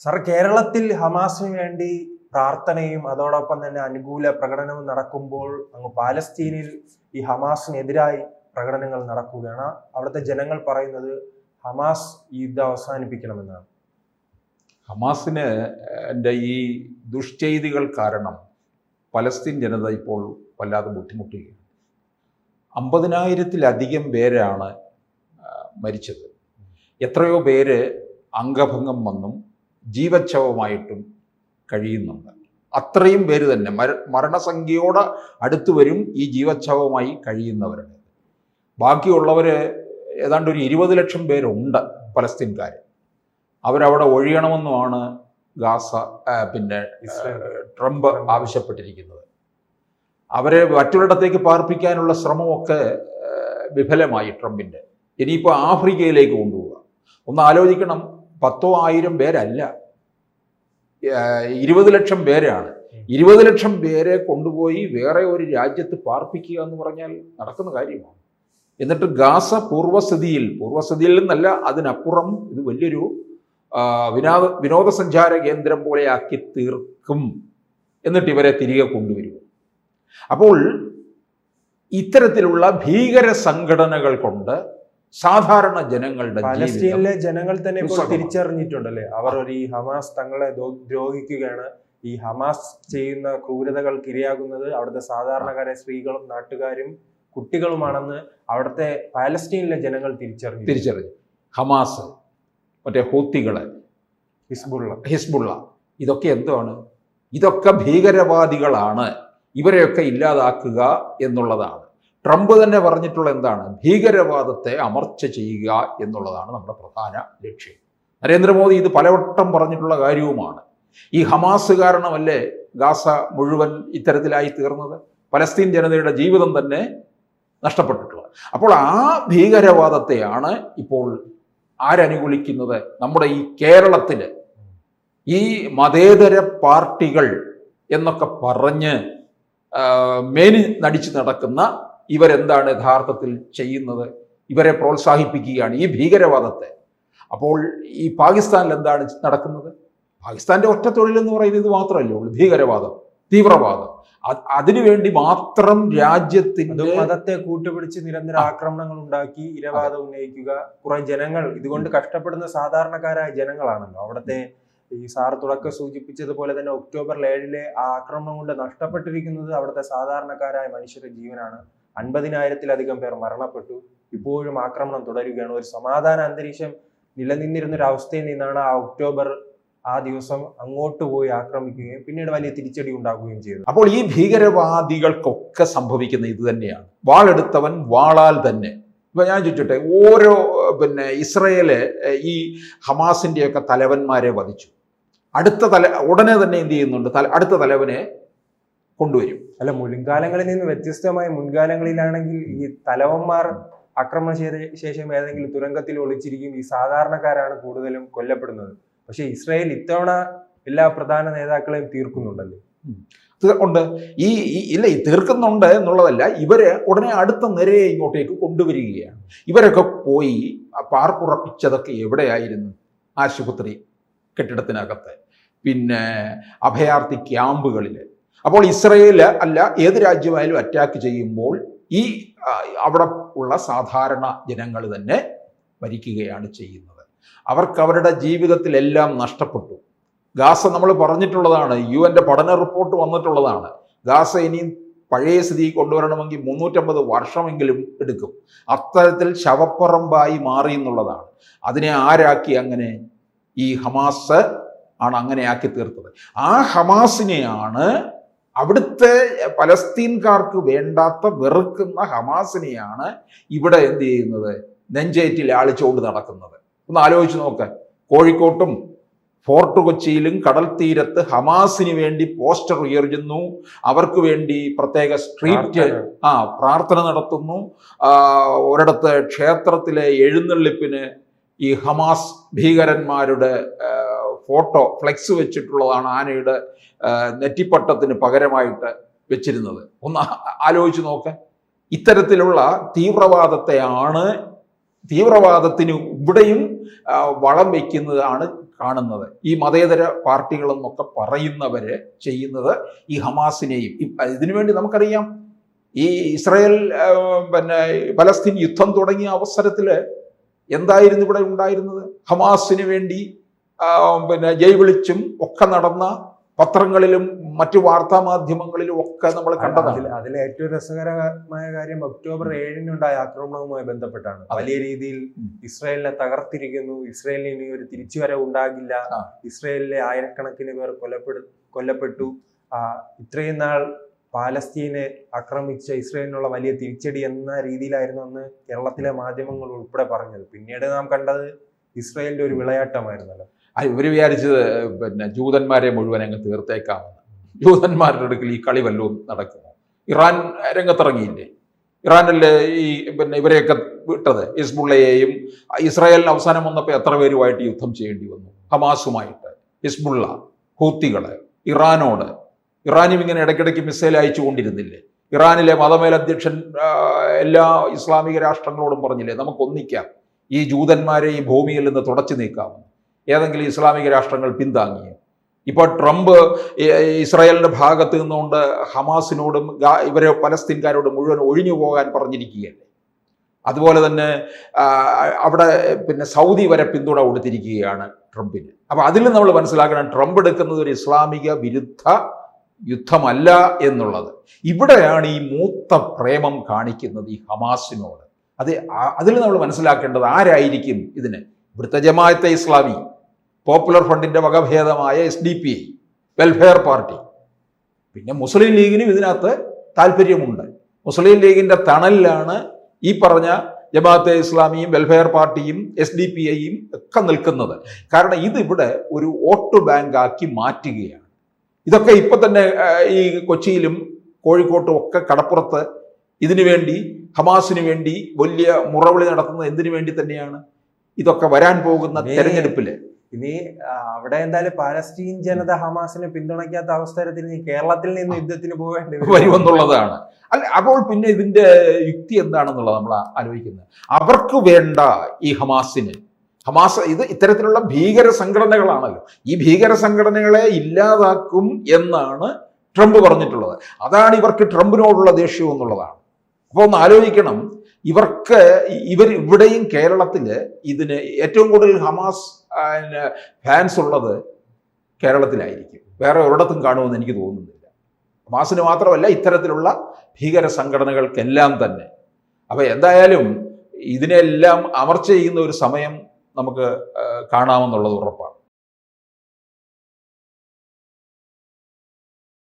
Sir, കേരളത്തിൽ ഹമാസിന് വേണ്ടി പ്രാർത്ഥനയും അതോടൊപ്പം തന്നെ അനുകൂല പ്രകടനവും നടക്കുമ്പോൾ അങ്ങ് പാലസ്തീനിൽ ഈ ഹമാസിനെതിരായി പ്രകടനങ്ങൾ നടക്കുകയാണ്. അവിടുത്തെ ജനങ്ങൾ പറയുന്നത് ഹമാസ് ഈ യുദ്ധം അവസാനിപ്പിക്കണമെന്നാണ്. ഹമാസിന് ഈ ദുഷ്ചെയ്തികൾ കാരണം പലസ്തീൻ ജനത ഇപ്പോൾ വല്ലാതെ ബുദ്ധിമുട്ടുകയാണ്. 50,000-ലധികം പേരാണ് മരിച്ചത്. എത്രയോ പേര് അംഗഭംഗം വന്നും ജീവച്ഛവമായിട്ടും കഴിയുന്നുണ്ട്. അത്രയും പേര് തന്നെ മരണസംഖ്യയോട് അടുത്ത് വരും ഈ ജീവച്ഛവമായി കഴിയുന്നവരുടെ. ബാക്കിയുള്ളവർ ഏതാണ്ട് ഒരു 20 ലക്ഷം പേരുണ്ട് പലസ്തീൻകാർ. അവരവിടെ ഒഴിയണമെന്നുമാണ് ഗാസ ട്രംപ് ആവശ്യപ്പെട്ടിരിക്കുന്നത്. അവരെ മറ്റൊരിടത്തേക്ക് പാർപ്പിക്കാനുള്ള ശ്രമമൊക്കെ വിഫലമായി ട്രംപിൻ്റെ. ഇനിയിപ്പോൾ ആഫ്രിക്കയിലേക്ക് കൊണ്ടുപോവുക. ഒന്ന് ആലോചിക്കണം, 10,000 പേരല്ല, 20 ലക്ഷം പേരാണ്. 20 ലക്ഷം പേരെ കൊണ്ടുപോയി വേറെ ഒരു രാജ്യത്ത് പാർപ്പിക്കുക എന്ന് പറഞ്ഞാൽ നടക്കുന്ന കാര്യമാണ്. എന്നിട്ട് ഗാസ പൂർവ്വസ്ഥിതിയിൽ നിന്നല്ല, അതിനപ്പുറം ഇത് വലിയൊരു വിനോദസഞ്ചാര കേന്ദ്രം പോലെ ആക്കി തീർക്കും. എന്നിട്ട് ഇവരെ തിരികെ കൊണ്ടുവരും. അപ്പോൾ ഇത്തരത്തിലുള്ള ഭീകര സംഘടനകൾ കൊണ്ട് സാധാരണ ജനങ്ങളുടെ പലസ്തീനിലെ ജനങ്ങൾ തന്നെ ഇപ്പോൾ തിരിച്ചറിഞ്ഞിട്ടുണ്ടല്ലേ, അവർ ഈ ഹമാസ് തങ്ങളെ ദ്രോഹിക്കുകയാണ്. ഈ ഹമാസ് ചെയ്യുന്ന ക്രൂരതകൾക്ക് ഇരയാകുന്നത് അവിടുത്തെ സാധാരണക്കാരെ സ്ത്രീകളും നാട്ടുകാരും കുട്ടികളുമാണെന്ന് അവിടുത്തെ പാലസ്തീനിലെ ജനങ്ങൾ തിരിച്ചറിഞ്ഞു. ഹമാസ്, മറ്റേ ഹൂത്തികള്, ഹിസ്ബുള്ള ഇതൊക്കെ എന്താണ്? ഇതൊക്കെ ഭീകരവാദികളാണ്. ഇവരെയൊക്കെ ഇല്ലാതാക്കുക എന്നുള്ളതാണ്. ട്രംപ് തന്നെ പറഞ്ഞിട്ടുള്ള എന്താണ്? ഭീകരവാദത്തെ അമർച്ച ചെയ്യുക എന്നുള്ളതാണ് നമ്മുടെ പ്രധാന ലക്ഷ്യം. നരേന്ദ്രമോദി ഇത് പലവട്ടം പറഞ്ഞിട്ടുള്ള കാര്യവുമാണ്. ഈ ഹമാസ് കാരണമല്ലേ ഗാസ മുഴുവൻ ഇത്തരത്തിലായി തീർന്നത്? പലസ്തീൻ ജനതയുടെ ജീവിതം തന്നെ നഷ്ടപ്പെട്ടിട്ടുള്ളത്. അപ്പോൾ ആ ഭീകരവാദത്തെയാണ് ഇപ്പോൾ ആരനുകൂലിക്കുന്നത്? നമ്മുടെ ഈ കേരളത്തിൽ ഈ മതേതര പാർട്ടികൾ എന്നൊക്കെ പറഞ്ഞ് മേനി നടിച്ച് നടക്കുന്ന ഇവരെന്താണ് യഥാർത്ഥത്തിൽ ചെയ്യുന്നത്? ഇവരെ പ്രോത്സാഹിപ്പിക്കുകയാണ്, ഈ ഭീകരവാദത്തെ. അപ്പോൾ ഈ പാകിസ്ഥാനിൽ എന്താണ് നടക്കുന്നത്? പാകിസ്ഥാന്റെ ഒറ്റ തൊഴിലെന്ന് പറയുന്നത് ഇത് മാത്രമല്ലേ ഉള്ളൂ, ഭീകരവാദം, തീവ്രവാദം. അതിനുവേണ്ടി മാത്രം രാജ്യത്തിന്റെ മതത്തെ കൂട്ടുപിടിച്ച് നിരന്തര ആക്രമണങ്ങൾ ഉണ്ടാക്കി ഇരവാദം ഉന്നയിക്കുക. കുറെ ജനങ്ങൾ ഇതുകൊണ്ട് കഷ്ടപ്പെടുന്ന സാധാരണക്കാരായ ജനങ്ങളാണല്ലോ. അവിടുത്തെ ഈ സാർ തുടക്കം സൂചിപ്പിച്ചതുപോലെ തന്നെ ഒക്ടോബർ 7 ആ ആക്രമണം കൊണ്ട് നഷ്ടപ്പെട്ടിരിക്കുന്നത് അവിടുത്തെ സാധാരണക്കാരായ മനുഷ്യരുടെ ജീവനാണ്. 50,000-ലധികം പേർ മരണപ്പെട്ടു. ഇപ്പോഴും ആക്രമണം തുടരുകയാണ്. ഒരു സമാധാന അന്തരീക്ഷം നിലനിന്നിരുന്ന ഒരു അവസ്ഥയിൽ നിന്നാണ് ആ ഒക്ടോബർ ആ ദിവസം അങ്ങോട്ട് പോയി ആക്രമിക്കുകയും പിന്നീട് വലിയ തിരിച്ചടി ഉണ്ടാക്കുകയും ചെയ്തു. അപ്പോൾ ഈ ഭീകരവാദികൾക്കൊക്കെ സംഭവിക്കുന്ന ഇത് തന്നെയാണ്. വാളെടുത്തവൻ വാളാൽ തന്നെ. ഇപ്പൊ ഞാൻ ചോദിച്ചോട്ടെ, ഓരോ ഇസ്രയേല് ഈ ഹമാസിന്റെയൊക്കെ തലവന്മാരെ വധിച്ചു. ഉടനെ തന്നെ എന്ത് ചെയ്യുന്നുണ്ട്? അടുത്ത തലവനെ കൊണ്ടുവരും. അല്ല, മുൻകാലങ്ങളിൽ നിന്ന് വ്യത്യസ്തമായ മുൻകാലങ്ങളിലാണെങ്കിൽ ഈ തലവന്മാർ ആക്രമണം ചെയ്ത ശേഷം ഏതെങ്കിലും തുരങ്കത്തിൽ ഒളിച്ചിരിക്കും. ഈ സാധാരണക്കാരാണ് കൂടുതലും കൊല്ലപ്പെടുന്നത്. പക്ഷെ ഇസ്രായേൽ ഇത്തവണ എല്ലാ പ്രധാന നേതാക്കളെയും തീർക്കുന്നുണ്ടല്ലോ. ഉണ്ട്. ഈ തീർക്കുന്നുണ്ട് എന്നുള്ളതല്ല, ഇവരെ ഉടനെ അടുത്ത നിരയെ ഇങ്ങോട്ടേക്ക് കൊണ്ടുവരികയാണ്. ഇവരൊക്കെ പോയി പാർപ്പുറപ്പിച്ചതൊക്കെ എവിടെയായിരുന്നു? ആശുപത്രി കെട്ടിടത്തിനകത്ത്, പിന്നെ അഭയാർത്ഥി ക്യാമ്പുകളിൽ. അപ്പോൾ ഇസ്രയേൽ അല്ല ഏത് രാജ്യമായാലും അറ്റാക്ക് ചെയ്യുമ്പോൾ ഈ അവിടെ ഉള്ള സാധാരണ ജനങ്ങൾ തന്നെ മരിക്കുകയാണ് ചെയ്യുന്നത്. അവർക്ക് അവരുടെ ജീവിതത്തിലെല്ലാം നഷ്ടപ്പെട്ടു. ഗാസ നമ്മൾ പറഞ്ഞിട്ടുള്ളതാണ്, UN പഠന റിപ്പോർട്ട് വന്നിട്ടുള്ളതാണ്. ഗാസ ഇനിയും പഴയ സ്ഥിതി കൊണ്ടുവരണമെങ്കിൽ 350 വർഷമെങ്കിലും എടുക്കും. അത്തരത്തിൽ ശവപ്പറമ്പായി മാറി എന്നുള്ളതാണ്. അതിനെ ആരാക്കി? അങ്ങനെ ഈ ഹമാസ് ആണ് അങ്ങനെ ആക്കി തീർത്തത്. ആ ഹമാസിനെയാണ്, അവിടുത്തെ പലസ്തീൻകാർക്ക് വേണ്ടാത്ത വെറുക്കുന്ന ഹമാസിനെയാണ് ഇവിടെ എന്ത് ചെയ്യുന്നത്? നെഞ്ചേറ്റിൽ ആളിച്ചുകൊണ്ട് നടക്കുന്നത്. ഒന്ന് ആലോചിച്ച് നോക്ക്. കോഴിക്കോട്ടും ഫോർട്ട് കൊച്ചിയിലും കടൽ തീരത്ത് ഹമാസിന് വേണ്ടി പോസ്റ്റർ ഉയർത്തുന്നു, അവർക്ക് വേണ്ടി പ്രത്യേക സ്ട്രീറ്റ് പ്രാർത്ഥന നടത്തുന്നു. ഒരിടത്ത് ക്ഷേത്രത്തിലെ എഴുന്നള്ളിപ്പിന് ഈ ഹമാസ് ഭീകരന്മാരുടെ ഫോട്ടോ ഫ്ലെക്സ് വെച്ചിട്ടുള്ളതാണ് ആനയുടെ നെറ്റിപ്പട്ടത്തിന് പകരമായിട്ട് വെച്ചിരുന്നത്. ഒന്ന് ആലോചിച്ച് നോക്ക്. ഇത്തരത്തിലുള്ള തീവ്രവാദത്തിന് ഇവിടെയും വളം വയ്ക്കുന്നതാണ് കാണുന്നത്. ഈ മതേതര പാർട്ടികളെന്നൊക്കെ പറയുന്നവര് ചെയ്യുന്നത് ഈ ഹമാസിനെയും ഇതിനുവേണ്ടി നമുക്കറിയാം ഈ ഇസ്രായേൽ പലസ്തീൻ യുദ്ധം തുടങ്ങിയ അവസരത്തിൽ എന്തായിരുന്നു ഇവിടെ ഉണ്ടായിരുന്നത്? ഹമാസിന് വേണ്ടി ജയ് വിളിച്ചും ഒക്കെ നടന്ന പത്രങ്ങളിലും മറ്റു വാർത്താ മാധ്യമങ്ങളിലും ഒക്കെ നമ്മൾ കണ്ടതാണ്. അതിൽ ഏറ്റവും രസകരമായ കാര്യം ഒക്ടോബർ 7-നുണ്ടായ ആക്രമണവുമായി ബന്ധപ്പെട്ടാണ്. വലിയ രീതിയിൽ ഇസ്രായേലിനെ തകർത്തിരിക്കുന്നു, ഇസ്രായേലിന് ഇനി ഒരു തിരിച്ചുവരവ് ഉണ്ടാകില്ല, ഇസ്രായേലിലെ ആയിരക്കണക്കിന് പേർ കൊല്ലപ്പെട്ടു, ഇത്രയും നാൾ പാലസ്തീനെ ആക്രമിച്ച ഇസ്രായേലിനുള്ള വലിയ തിരിച്ചടി എന്ന രീതിയിലായിരുന്നു അന്ന് കേരളത്തിലെ മാധ്യമങ്ങൾ ഉൾപ്പെടെ പറഞ്ഞത്. പിന്നീട് നാം കണ്ടത് ഇസ്രായേലിന്റെ ഒരു വിളയാട്ടമായിരുന്നല്ലോ. ഇവർ വിചാരിച്ചത് ജൂതന്മാരെ മുഴുവൻ അങ്ങ് തീർത്തേക്കാമെന്ന്. ജൂതന്മാരുടെ അടുക്കൽ ഈ കളി വല്ലതും നടക്കുമോ? ഇറാൻ രംഗത്തിറങ്ങിയില്ലേ? ഇറാനല്ലേ ഈ ഇവരെയൊക്കെ വിട്ടത്, ഹിസ്ബുള്ളയെയും. ഇസ്രായേലിന് അവസാനം വന്നപ്പോൾ എത്ര പേരുമായിട്ട് യുദ്ധം ചെയ്യേണ്ടി വന്നു? ഹമാസുമായിട്ട്, ഹിസ്ബുള്ള, ഹൂത്തികള്, ഇറാനോട്. ഇറാനും ഇങ്ങനെ ഇടയ്ക്കിടയ്ക്ക് മിസൈൽ അയച്ചുകൊണ്ടിരുന്നില്ലേ? ഇറാനിലെ മതമേലധ്യക്ഷൻ എല്ലാ ഇസ്ലാമിക രാഷ്ട്രങ്ങളോടും പറഞ്ഞില്ലേ, നമുക്ക് ഒന്നിക്കാം, ഈ ജൂതന്മാരെ ഈ ഭൂമിയിൽ നിന്ന് തുടച്ചു നീക്കാമെന്ന്. ഏതെങ്കിലും ഇസ്ലാമിക രാഷ്ട്രങ്ങൾ പിന്താങ്ങിയോ? ഇപ്പോൾ ട്രംപ് ഇസ്രായേലിന്റെ ഭാഗത്ത് നിന്നുകൊണ്ട് ഹമാസിനോടും ഇവരെ പലസ്തീൻകാരോടും മുഴുവൻ ഒഴിഞ്ഞു പോകാൻ പറഞ്ഞിരിക്കുകയല്ലേ. അതുപോലെ തന്നെ അവിടെ സൗദി വരെ പിന്തുണ കൊടുത്തിരിക്കുകയാണ് ട്രംപിന്. അപ്പൊ അതിൽ നമ്മൾ മനസ്സിലാക്കണം, ട്രംപ് എടുക്കുന്നത് ഒരു ഇസ്ലാമിക വിരുദ്ധ യുദ്ധമല്ല എന്നുള്ളത്. ഇവിടെയാണ് ഈ മൂത്ത പ്രേമം കാണിക്കുന്നത് ഈ ഹമാസിനോട്. അതിൽ നമ്മൾ മനസ്സിലാക്കേണ്ടത് ആരായിരിക്കും ഇതിന്? ഇവിടുത്തെ ജമാഅത്തെ ഇസ്ലാമി, പോപ്പുലർ ഫ്രണ്ടിന്റെ വകഭേദമായ SDPI, വെൽഫെയർ പാർട്ടി, പിന്നെ മുസ്ലിം ലീഗിനും ഇതിനകത്ത് താല്പര്യമുണ്ട്. മുസ്ലിം ലീഗിന്റെ തണലിലാണ് ഈ പറഞ്ഞ ജമാഅത്തെ ഇസ്ലാമിയും വെൽഫെയർ പാർട്ടിയും SDPIയും ഒക്കെ നിൽക്കുന്നത്. കാരണം ഇതിവിടെ ഒരു വോട്ട് ബാങ്ക് ആക്കി മാറ്റുകയാണ്. ഇതൊക്കെ ഇപ്പൊ തന്നെ ഈ കൊച്ചിയിലും കോഴിക്കോട്ടും ഒക്കെ കടപ്പുറത്ത് ഇതിനു വേണ്ടി, ഹമാസിന് വേണ്ടി വലിയ മുറവിളി നടത്തുന്നത് എന്തിനു വേണ്ടി തന്നെയാണ്? ഇതൊക്കെ വരാൻ പോകുന്ന തെരഞ്ഞെടുപ്പില് ഇനി അവിടെ എന്തായാലും പാലസ്തീൻ ജനത ഹമാസിനെ പിന്തുണയ്ക്കാത്ത അവസരത്തിൽ കേരളത്തിൽ നിന്ന് യുദ്ധത്തിന് പോകേണ്ടി വരുമെന്നുള്ളതാണ്. അല്ല, അപ്പോൾ പിന്നെ ഇതിന്റെ യുക്തി എന്താണെന്നുള്ളത് നമ്മൾ ആലോചിക്കുന്നത്. അവർക്ക് വേണ്ട ഈ ഹമാസ് ഇത് ഇത്തരത്തിലുള്ള ഭീകര സംഘടനകളാണല്ലോ. ഈ ഭീകര സംഘടനകളെ ഇല്ലാതാക്കും എന്നാണ് ട്രംപ് പറഞ്ഞിട്ടുള്ളത്. അതാണ് ഇവർക്ക് ട്രംപിനോടുള്ള ദേഷ്യം എന്നുള്ളതാണ്. അപ്പോൾ ഒന്ന് ആലോചിക്കണം, ഇവിടെയും കേരളത്തില് ഇതിന് ഏറ്റവും കൂടുതൽ ഹമാസ് ഫാൻസ് ഉള്ളത് കേരളത്തിലായിരിക്കും. വേറെ ഒരിടത്തും കാണുമെന്ന് എനിക്ക് തോന്നുന്നില്ല. ഹമാസിന് മാത്രമല്ല, ഇത്തരത്തിലുള്ള ഭീകര സംഘടനകൾക്കെല്ലാം തന്നെ. അപ്പൊ എന്തായാലും ഇതിനെല്ലാം അമർച്ച ചെയ്യുന്ന ഒരു സമയം നമുക്ക് കാണാമെന്നുള്ളത് ഉറപ്പാണ്.